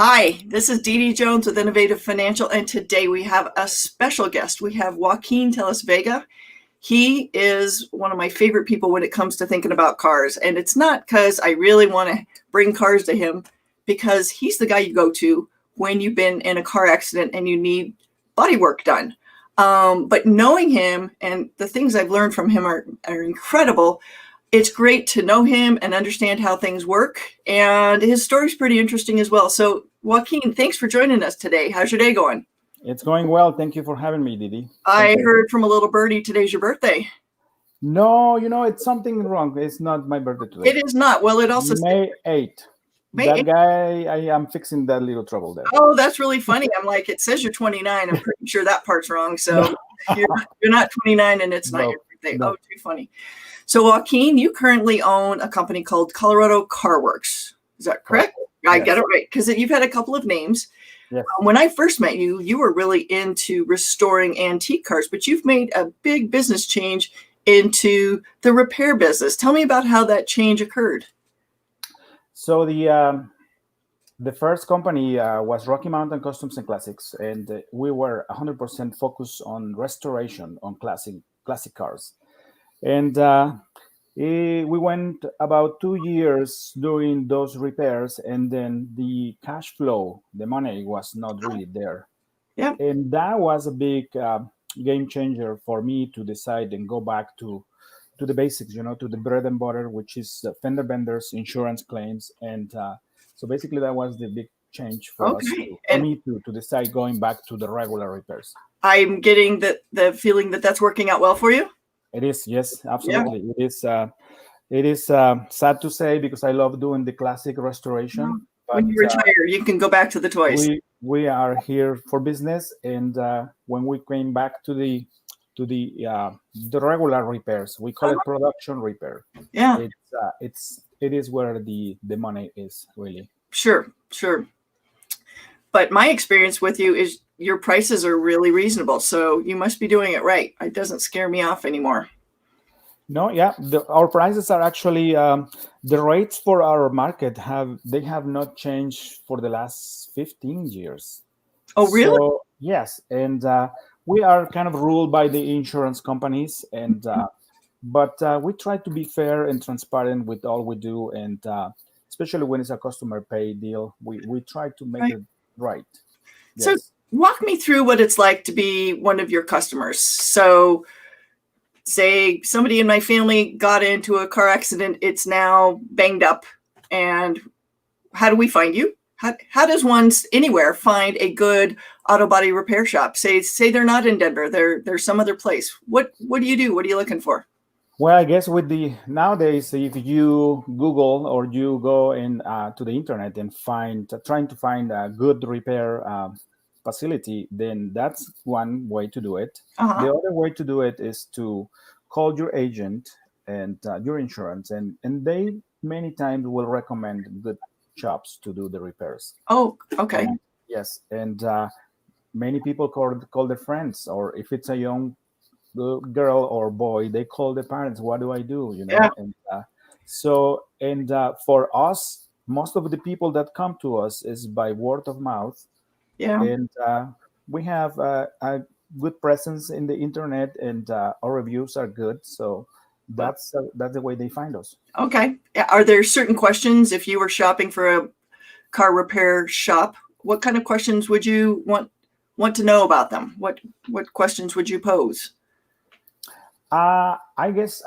Hi, this is Dee Dee Jones with Innovative Financial, and today we have a special guest. We have Joaquin Telez-Vega. He is one of my favorite people when it comes to thinking about cars, and it's not because I really want to bring cars to him, because he's the guy you go to when you've been in a car accident and you need body work done. But knowing him and the things I've learned from him are incredible. It's great to know him and understand how things work. And his story's pretty interesting as well. So, Joaquin, thanks for joining us today. How's your day going? It's going well. Thank you for having me, Didi. I heard from a little birdie today's your birthday. No, it's something wrong. It's not my birthday today. It is not. Well, it also May 8th. That guy, I am fixing that little trouble there. Oh, that's really funny. I'm like, it says you're 29. I'm pretty sure that part's wrong. So you're not 29 and it's not your birthday. No. Oh, too funny. So, Joaquin, you currently own a company called Colorado Car Works. Is that correct? Yes. I get it right, because you've had a couple of names. Yes. When I first met you, you were really into restoring antique cars, but you've made a big business change into the repair business. Tell me about how that change occurred. So the first company was Rocky Mountain Customs and Classics, and we were 100% focused on restoration on classic cars. And we went about 2 years doing those repairs, and then the cash flow, the money was not really there. Yeah. And that was a big game changer for me to decide and go back to the basics, to the bread and butter, which is fender benders, insurance claims. And so basically that was the big change for us, for me to decide going back to the regular repairs. I'm getting the feeling that that's working out well for you. It is, yes, absolutely. Yeah. It is sad to say, because I love doing the classic restoration. But when you retire, you can go back to the toys. We are here for business, and when we came back to the regular repairs, we call it production repair. Yeah, it is where the money is really. Sure. But my experience with you is your prices are really reasonable, so you must be doing it right. It doesn't scare me off anymore. No, yeah, our prices are actually the rates for our market have not changed for the last 15 years. Oh, really? So, yes, and we are kind of ruled by the insurance companies, and but we try to be fair and transparent with all we do, and especially when it's a customer pay deal, we try to make it right. Yes. So walk me through what it's like to be one of your customers. So say somebody in my family got into a car accident, it's now banged up, and how do we find you? How does one anywhere find a good auto body repair shop? Say they're not in Denver, they're some other place. What do you do? What are you looking for? Well, I guess nowadays, if you Google or you go to the internet and trying to find a good repair facility, then that's one way to do it. Uh-huh. The other way to do it is to call your agent and your insurance, and they many times will recommend good shops to do the repairs. Oh, okay. Yes, and many people call their friends, or if it's a young girl or boy, they call their parents. What do I do? Yeah. And for us, most of the people that come to us is by word of mouth. Yeah. And we have a good presence in the internet, and our reviews are good. So that's the way they find us. Okay. Are there certain questions, if you were shopping for a car repair shop, what kind of questions would you want to know about them? What questions would you pose? I guess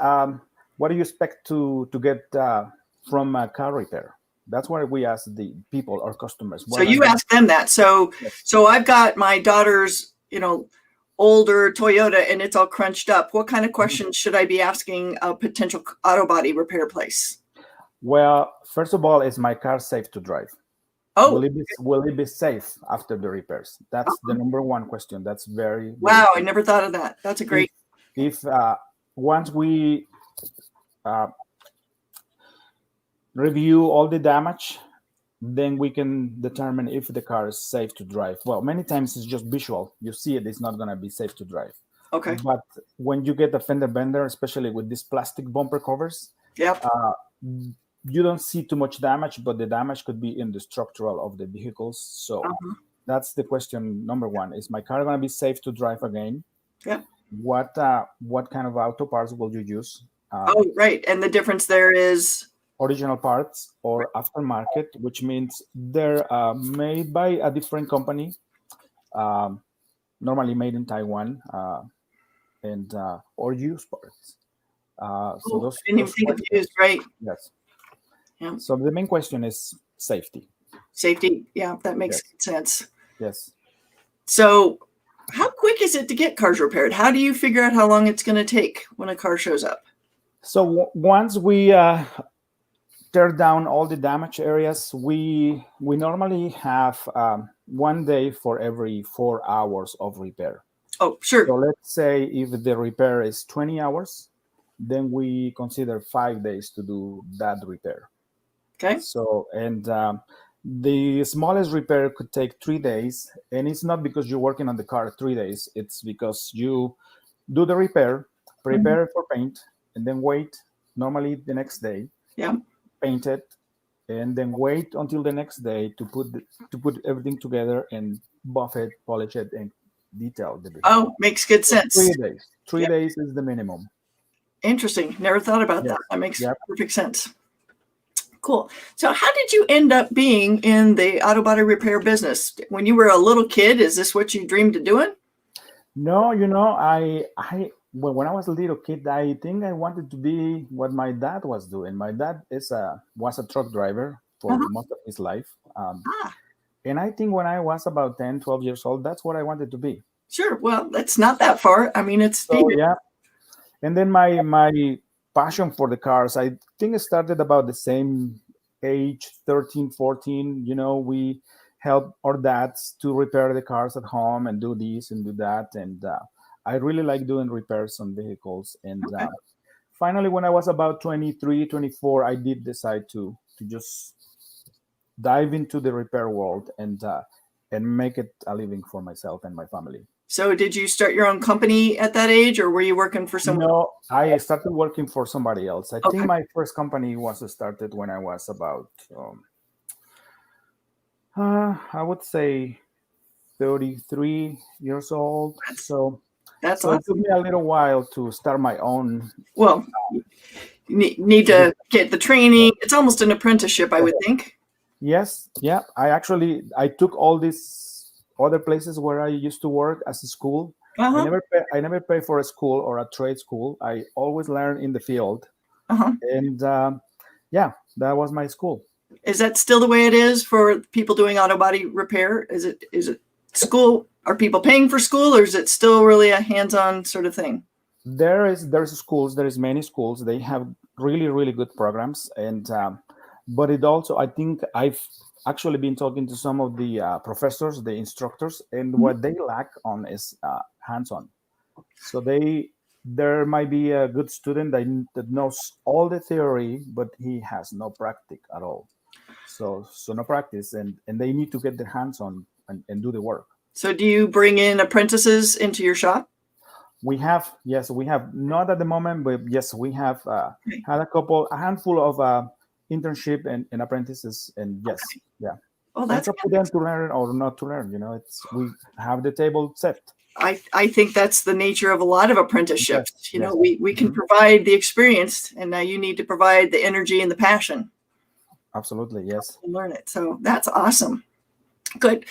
what do you expect to get from a car repair? That's what we ask the people, our customers. So you ask them that. So yes. So I've got my daughter's, older Toyota, and it's all crunched up. What kind of questions should I be asking a potential auto body repair place? Well, first of all, is my car safe to drive? Oh, will it be safe after the repairs? That's the number one question. That's very wow. I never thought of that. That's a great. If once we review all the damage, then we can determine if the car is safe to drive. Well, many times it's just visual. You see it's not going to be safe to drive. Okay. But when you get a fender bender, especially with these plastic bumper covers, yep. you don't see too much damage, but the damage could be in the structural of the vehicles. So Uh-huh. that's the question number one: is my car going to be safe to drive again? Yeah. What kind of auto parts will you use? Oh, right. And the difference there is, Original parts or aftermarket, which means they're made by a different company, um, normally made in Taiwan, and or used parts. So oh, I those didn't even those think of questions, used, right? yes. Yeah. So the main question is safety. Safety. Yeah, that makes Yes, sense. yes. So, how quick is it to get cars repaired? How do you figure out how long it's going to take when a car shows up? So once we tear down all the damaged areas, we normally have 1 day for every 4 hours of repair. Oh, sure. So let's say if the repair is 20 hours, then we consider 5 days to do that repair. Okay. So, and the smallest repair could take 3 days. And it's not because you're working on the car 3 days, it's because you do the repair, Mhm. prepare for paint, and then wait normally the next day, Yeah. paint it, and then wait until the next day to put everything together and buff it, polish it, and detail the vehicle. Oh, makes good So sense. 3 days. Three Yep. days is the minimum. Interesting. Never thought about Yes. that. That makes Yep. perfect sense. Cool. So, how did you end up being in the auto body repair business? When you were a little kid, is this what you dreamed of doing? No, I when I was a little kid, I think I wanted to be what my dad was doing. My dad was a truck driver for Uh-huh. most of his life. Ah, And I think when I was about 10, 12 years old, that's what I wanted to be. sure. Well, that's not that far. I mean, it's So yeah. And then my passion for the cars, I think it started about the same age, 13, 14. We help our dads to repair the cars at home and do this and do that. And I really like doing repairs on vehicles. And okay. finally, when I was about 23, 24, I did decide to just dive into the repair world and make it a living for myself and my family. So, did you start your own company at that age, or were you working for someone? No, I started working for somebody else. I think Okay. my first company was started when I was about, I would say, 33 years old. That's So, that's so it took awesome. me a little while to start my own. Well, you need to get the Yeah. training. It's almost an apprenticeship, I would think. Yes, yeah. I took all these other places where I used to work as a school. Uh-huh. I never pay for a school or a trade school. I always learn in the field, Uh-huh. and yeah, that was my school. Is that still the way it is for people doing auto body repair? Is it school? Are people paying for school, or is it still really a hands-on sort of thing? There's schools. There is many schools. They have really good programs, and but it also, I think I've actually been talking to some of the professors, the instructors, and Mhm. what they lack on is hands-on. So there might be a good student that knows all the theory, but he has no practice at all. So no practice, and they need to get their hands on and do the work. So, do you bring in apprentices into your shop? We have, yes, we have not at the moment, but yes, we have Okay. had a handful of internship and apprentices, and yes, Okay. yeah, Oh, and it's that's up to them to learn or not to learn. It's we have the table set. I think that's the nature of a lot of Yes, apprenticeships. yes, We can mhm, provide the experience, and now you need to provide the energy and the passion absolutely, yes. to learn it. So that's awesome. Good.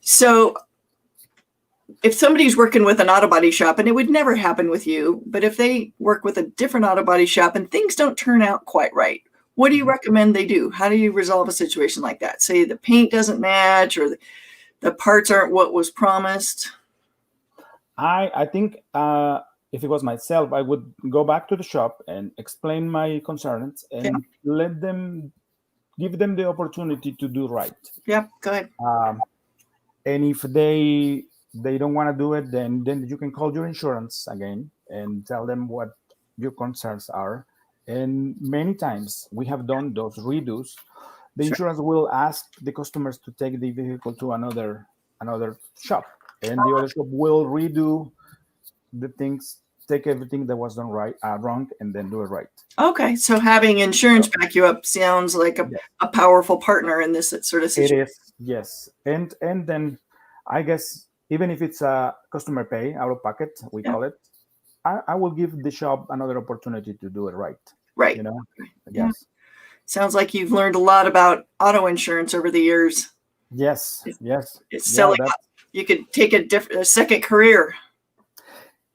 So if somebody's working with an auto body shop, and it would never happen with you, but if they work with a different auto body shop and things don't turn out quite right, what do you Mhm. recommend they do? How do you resolve a situation like that? Say the paint doesn't match, or the parts aren't what was promised. I think if it was myself, I would go back to the shop and explain my concerns Yeah. and give them the opportunity to do right. Yeah. Go ahead. Um, and if they don't want to do it, then you can call your insurance again and tell them what your concerns are. And many times we have done those redos. The Sure. insurance will ask the customers to take the vehicle to another shop, and the other shop will redo the things take everything that was done wrong, and then do it right. Okay, so having insurance back you up sounds like a powerful partner in this sort of situation. It is, yes. And then I guess even if it's a customer pay out of pocket, we call it, I will give the shop another opportunity to do it right. Right. You know? Yeah. Yes. Sounds like you've learned a lot about auto insurance over the years. Yes. Yes. It's selling. You could take a second career.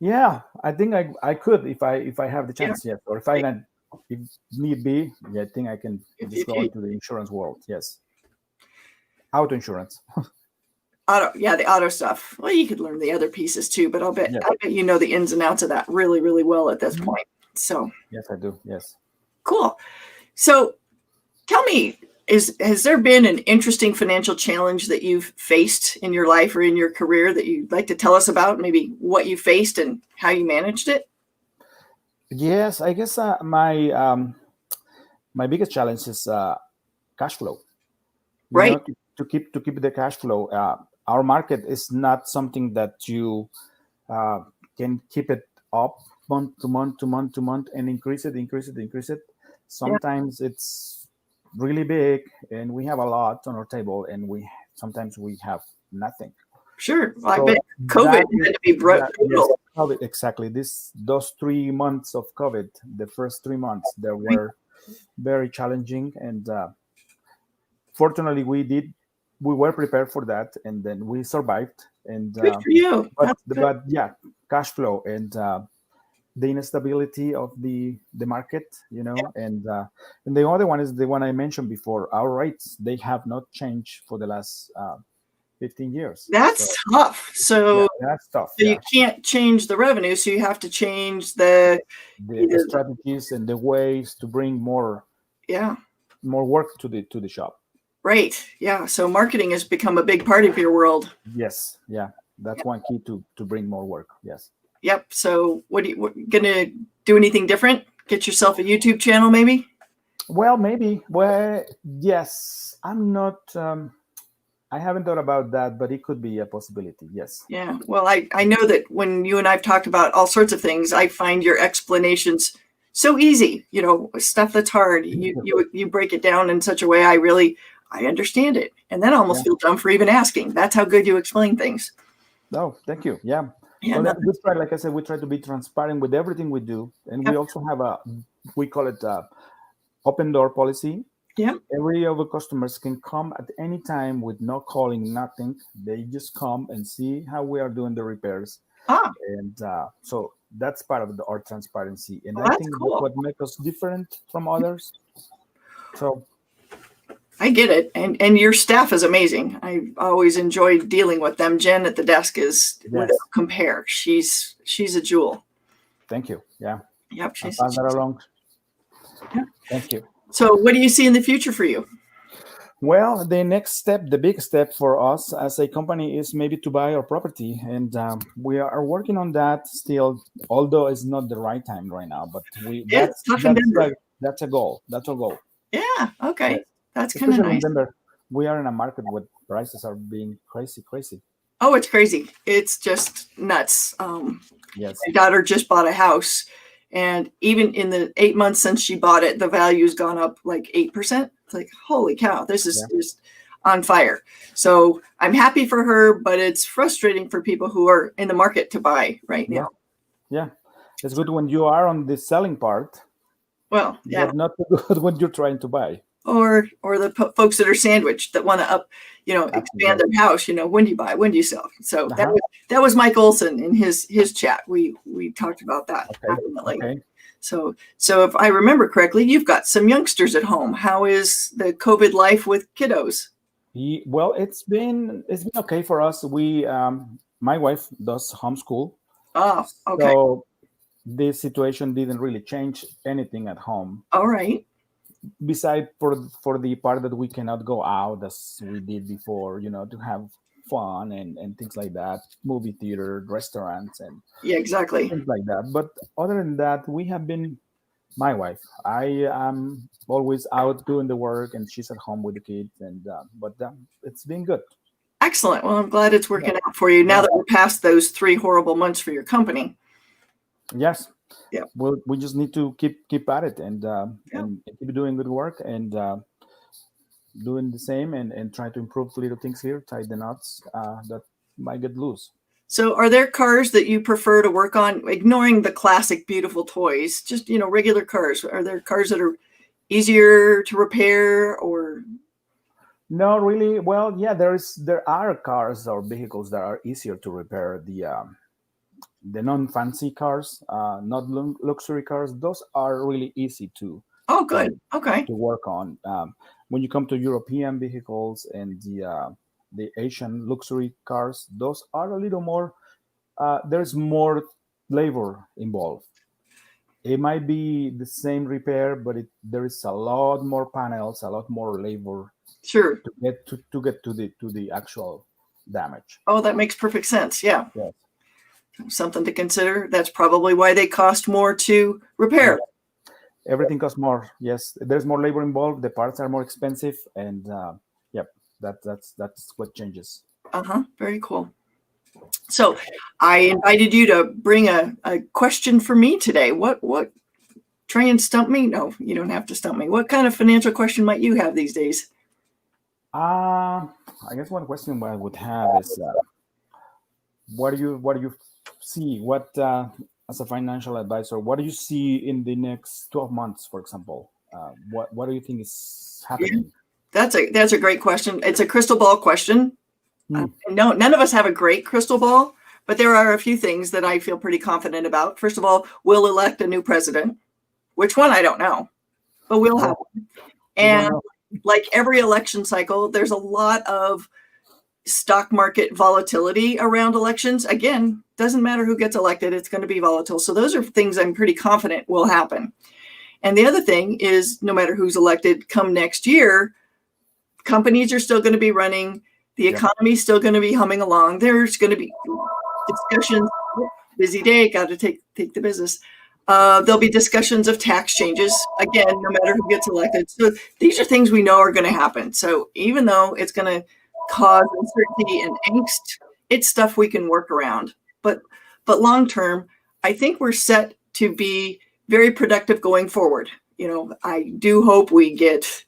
Yeah, I think I could if I have the chance, yes. Or if need be, I think I can just go into the insurance world. Yes. Auto insurance. The auto stuff. Well, you could learn the other pieces too, but I bet you know the ins and outs of that really, really well at this point. So yes, I do. Yes. Cool. So tell me, has there been an interesting financial challenge that you've faced in your life or in your career that you'd like to tell us about? Maybe what you faced and how you managed it? Yes, I guess my biggest challenge is cash flow. Right. You know, to keep the cash flow. Our market is not something that you can keep it up month to month to month to month and increase it. Sometimes it's really big and we have a lot on our table, and sometimes we have nothing. Sure. Well, I bet COVID had to be brutal. Yes, exactly. Those 3 months of COVID, the first 3 months, they were very challenging, and fortunately we were prepared for that, and then we survived. And good for you. But yeah, cash flow and the instability of the market, and the other one is the one I mentioned before. Our rates, they have not changed for the last 15 years. That's tough. So that's tough. So you can't change the revenue, so you have to change the strategies and the ways to bring more work to the shop. Right. Yeah. So marketing has become a big part of your world. Yes. Yeah. That's one key to bring more work. Yes. Yep. So what gonna do anything different? Get yourself a YouTube channel, maybe? Well, maybe. Well, yes. I'm not. I haven't thought about that, but it could be a possibility. Yes. Yeah. Well, I know that when you and I've talked about all sorts of things, I find your explanations so easy. Stuff that's hard. You break it down in such a way I understand it, and then I almost feel dumb for even asking. That's how good you explain things. Oh, thank you. Yeah. Well, we try, like I said, we try to be transparent with everything we do, and we also have we call it open door policy. Yeah. Every of the customers can come at any time with no calling, nothing. They just come and see how we are doing the repairs. And so that's part of our transparency. And I think that's what makes us different from others. So I get it. And your staff is amazing. I always enjoy dealing with them. Jen at the desk is without compare. She's a jewel. Thank you. Yeah. Yep. I'll pass that along. Yeah. Thank you. So what do you see in the future for you? Well, the next step, the big step for us as a company is maybe to buy our property. And we are working on that still, although it's not the right time right now. But that's a goal. That's our goal. Yeah. Okay. Yes. That's kind of nice. Remember, we are in a market where prices are being crazy. Oh, it's crazy. It's just nuts. Yes. My daughter just bought a house. And even in the 8 months since she bought it, the value's gone up like 8%. It's like, holy cow, this is just on fire. So I'm happy for her, but it's frustrating for people who are in the market to buy right now. Yeah. It's good when you are on the selling part. Well, yeah. But not good when you're trying to buy. Or the folks that are sandwiched that want to expand their house. When do you buy? When do you sell? So that was Mike Olson in his chat. We talked about that. Okay. So if I remember correctly, you've got some youngsters at home. How is the COVID life with kiddos? Well, it's been okay for us. We my wife does homeschool. Oh, okay. So this situation didn't really change anything at home. All right. Besides for the part that we cannot go out as we did before, to have fun and things like that, movie theater, restaurants, and exactly things like that. But other than that, we have been, my wife, I am always out doing the work, and she's at home with the kids, and but it's been good. Excellent. Well, I'm glad it's working out for you now that we're past those 3 horrible months for your company. Yes. Yeah. Well, we just need to keep at it and Yeah. and keep doing good work and doing the same and try to improve little things here, tie the knots that might get loose. So are there cars that you prefer to work on, ignoring the classic beautiful toys, just, regular cars? Are there cars that are easier to repair or? No, really. Well, yeah, there are cars or vehicles that are easier to repair. The non-fancy cars, not luxury cars, those are really easy Oh, to good. Okay. to work on. When you come to European vehicles and the Asian luxury cars, those are a little more. There's more labor involved. It might be the same repair, but there is a lot more panels, a lot more labor Sure. to get to the actual damage. Oh, that makes perfect sense. Yeah. Yes. Something to consider. That's probably why they cost more to repair. Everything costs more. Yes, there's more labor involved. The parts are more expensive, and yep, that's what changes. Very cool. So I invited you to bring a question for me today. What try and stump me? No, you don't have to stump me. What kind of financial question might you have these days? I guess one question I would have is, what do you see? What as a financial advisor, what do you see in the next 12 months, for example? What do you think is happening? That's a great question. It's a crystal ball question. Hmm. No, none of us have a great crystal ball, but there are a few things that I feel pretty confident about. First of all, we'll elect a new president. Which one, I don't know, but we'll have one. And like every election cycle, there's a lot of stock market volatility around elections. Again, doesn't matter who gets elected, it's going to be volatile. So those are things I'm pretty confident will happen. And the other thing is, no matter who's elected come next year, companies are still going to be running. The economy is still going to be humming along. There's going to be discussions. Busy day, got to take the business. There'll be discussions of tax changes, again, no matter who gets elected. So these are things we know are going to happen. So even though it's going to cause uncertainty and angst, it's stuff we can work around. But long term, I think we're set to be very productive going forward. I do hope we get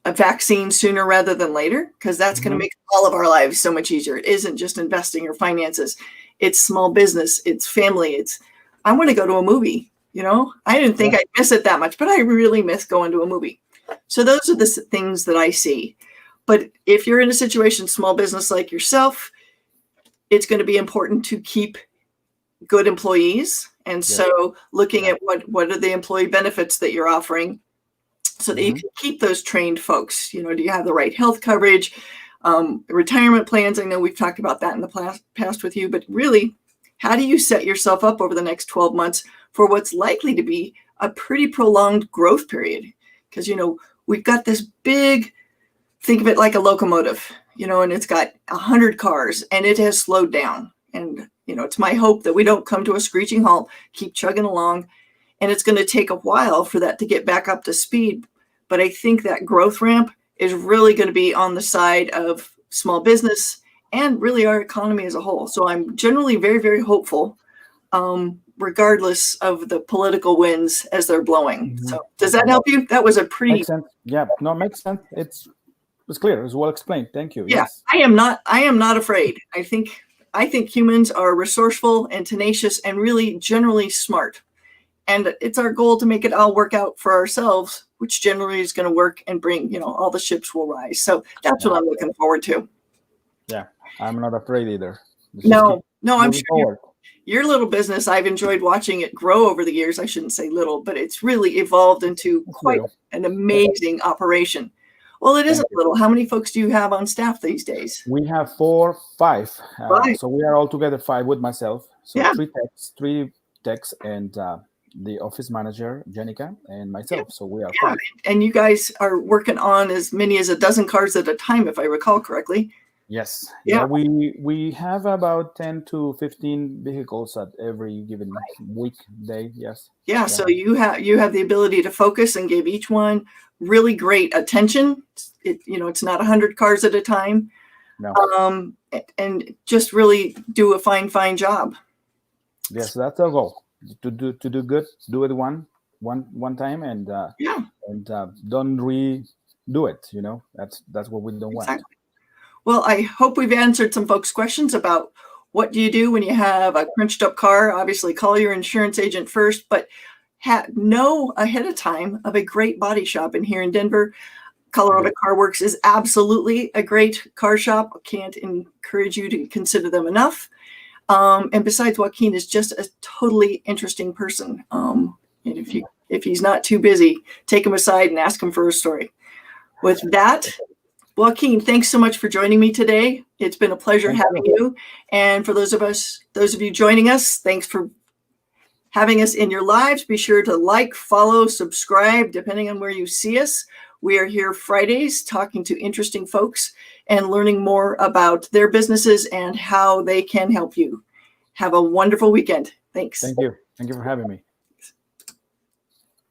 a vaccine sooner rather than later, because that's going to make all of our lives so much easier. It isn't just investing or finances. It's small business. It's family. I want to go to a movie. I didn't think I'd miss it that much, but I really miss going to a movie. So those are the things that I see. But if you're in a situation, small business like yourself, it's going to be important to keep good employees. And so looking at what are the employee benefits that you're offering so that you can keep those trained folks. Do you have the right health coverage, retirement plans? I know we've talked about that in the past with you, but really, how do you set yourself up over the next 12 months for what's likely to be a pretty prolonged growth period? Because, we've got this big, think of it like a locomotive, and it's got 100 cars and it has slowed down. And, it's my hope that we don't come to a screeching halt, keep chugging along. And it's going to take a while for that to get back up to speed. But I think that growth ramp is really going to be on the side of small business and really our economy as a whole. So I'm generally very, very hopeful, regardless of the political winds as they're blowing. So does that help you? That was a pretty... Makes sense. Yeah, no, makes sense. It's clear. It's well explained. Thank you. Yeah, yes. I am not afraid. I think humans are resourceful and tenacious and really generally smart. And it's our goal to make it all work out for ourselves, which generally is going to work and bring, all the ships will rise. So that's what I'm looking forward to. Yeah, I'm not afraid either. No, I'm sure your little business, I've enjoyed watching it grow over the years. I shouldn't say little, but it's really evolved into quite an amazing operation. Well, it isn't little. How many folks do you have on staff these days? We have five. So we are all together 5 with myself. So 3 techs and the office manager, Jenica, and myself. So we are 5. And you guys are working on as many as a dozen cars at a time, if I recall correctly. Yes. Yeah. We have about 10 to 15 vehicles at every given weekday. Yes. Yeah. So you have the ability to focus and give each one really great attention. It's not 100 cars at a time. No. And just really do a fine job. Yes, that's our goal. to do good, do it one time, and Yeah, don't redo it. That's what we don't want. exactly. Well, I hope we've answered some folks' questions about what do you do when you have a crunched up car. Obviously, call your insurance agent first, but know ahead of time of a great body shop in here in Denver. Colorado Car Works is absolutely a great car shop. Can't encourage you to consider them enough. And besides, Joaquin is just a totally interesting person. And if he's not too busy, take him aside and ask him for a story. With that, Joaquin, thanks so much for joining me today. It's been a pleasure having you. And for those of you joining us, thanks for having us in your lives. Be sure to like, follow, subscribe, depending on where you see us. We are here Fridays talking to interesting folks and learning more about their businesses and how they can help you. Have a wonderful weekend. Thanks. Thank you. Thank you for having me.